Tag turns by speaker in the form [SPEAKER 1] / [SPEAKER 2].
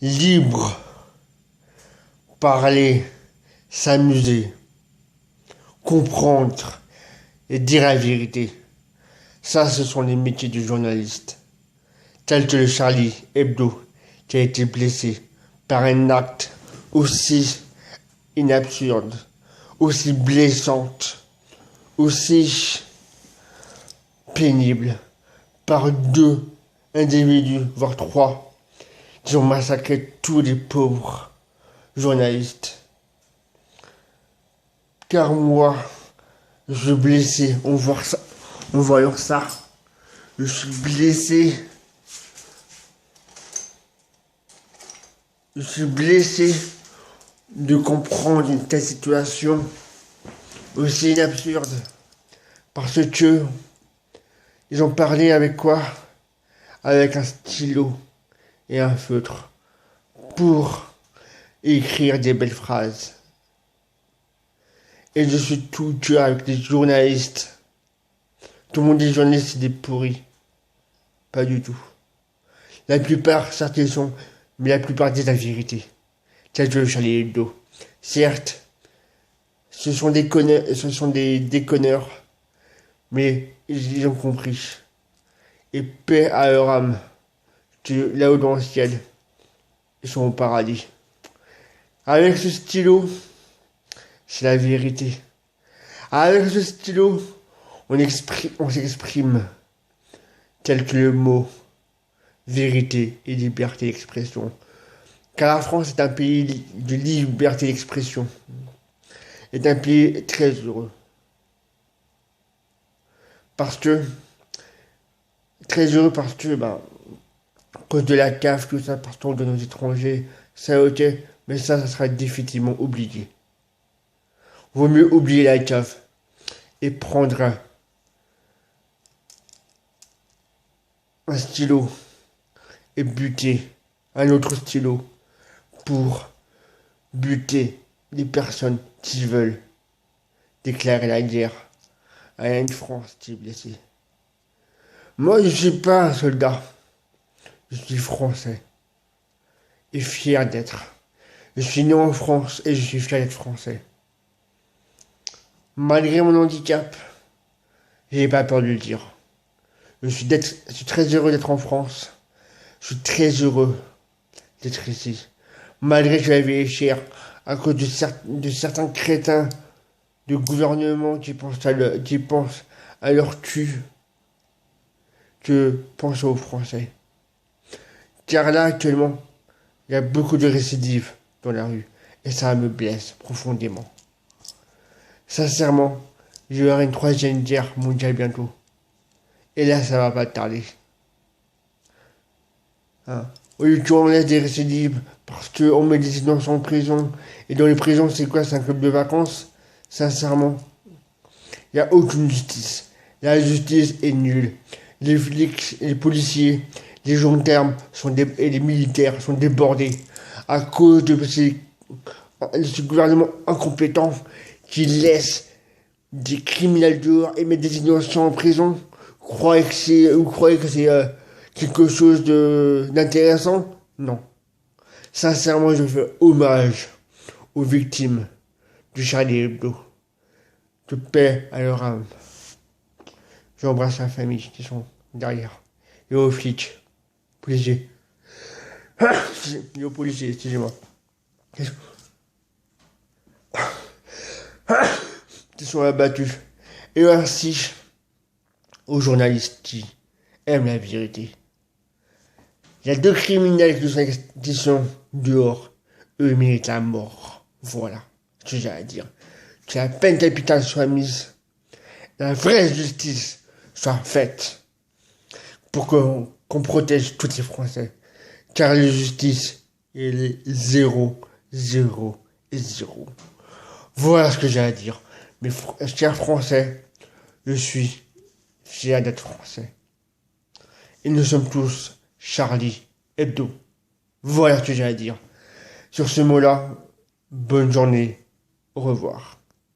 [SPEAKER 1] libre, parler, s'amuser, comprendre et dire la vérité. Ça, ce sont les métiers du journaliste. Tel que le Charlie Hebdo, qui a été blessé par un acte aussi inabsurde, aussi blessante, aussi pénible, par deux individus, voire trois, qui ont massacré tous les pauvres journalistes. Car moi, je suis blessé, en voyant ça, je suis blessé. Je suis blessé de comprendre une telle situation aussi absurde. Parce que ils ont parlé avec quoi? Avec un stylo et un feutre pour écrire des belles phrases. Et je suis tout cœur avec les journalistes. Tout le monde dit journalistes, c'est des pourris. Pas du tout. La plupart, certes, ils sont, mais la plupart disent la vérité. Tel que le Charlie Hebdo. Certes, ce sont des déconneurs, mais ils ont compris. Et paix à leur âme, que là-haut dans le ciel, ils sont au paradis. Avec ce stylo, c'est la vérité. Avec ce stylo, on s'exprime tel que le mot vérité et liberté d'expression. Car la France est un pays de liberté d'expression. Est un pays très heureux. Très heureux parce que, à cause de la CAF, tout ça, partant de nos étrangers, ça ok, mais ça sera définitivement oublié. Vaut mieux oublier la CAF et prendre un stylo et buter un autre stylo pour buter les personnes qui veulent déclarer la guerre à une France qui est blessée. Moi, je ne suis pas un soldat. Je suis français. Et fier d'être. Je suis né en France et je suis fier d'être français. Malgré mon handicap, j'ai pas peur de le dire. Je suis très heureux d'être en France. Je suis très heureux d'être ici. Malgré que la vie est chère, à cause de certains crétins de gouvernement qui pensent à leur cul, que pensent aux Français. Car là, actuellement, il y a beaucoup de récidives dans la rue. Et ça me blesse profondément. Sincèrement, il y aura une troisième guerre mondiale bientôt. Et là, ça va pas tarder. Hein. Au lieu qu'on laisse des récidives parce qu'on met des innocents en prison. Et dans les prisons, c'est quoi? C'est un club de vacances? Sincèrement, il n'y a aucune justice. La justice est nulle. Les flics, les policiers, les gendarmes et les militaires sont débordés à cause de ce gouvernement incompétent qui laisse des criminels dehors et met des innocents en prison. Vous croyez que c'est quelque chose d'intéressant? Non. Sincèrement, je fais hommage aux victimes du Charlie Hebdo. De paix à leur âme. J'embrasse la famille qui sont derrière. Et aux flics, policiers. Et aux policiers, excusez-moi. Qui sont abattus. Et ainsi aux journalistes qui aiment la vérité. Il y a deux criminels qui sont dehors. Eux méritent la mort. Voilà ce que j'ai à dire. Que la peine capitale soit mise. La vraie justice soit faite. Pour qu'on protège tous les Français. Car la justice, elle est 0, 0 et 0. Voilà ce que j'ai à dire. Mes chers Français, je suis fier d'être Français. Et nous sommes tous Charlie Hebdo. Voilà ce que j'ai à dire. Sur ce mot-là, bonne journée. Au revoir.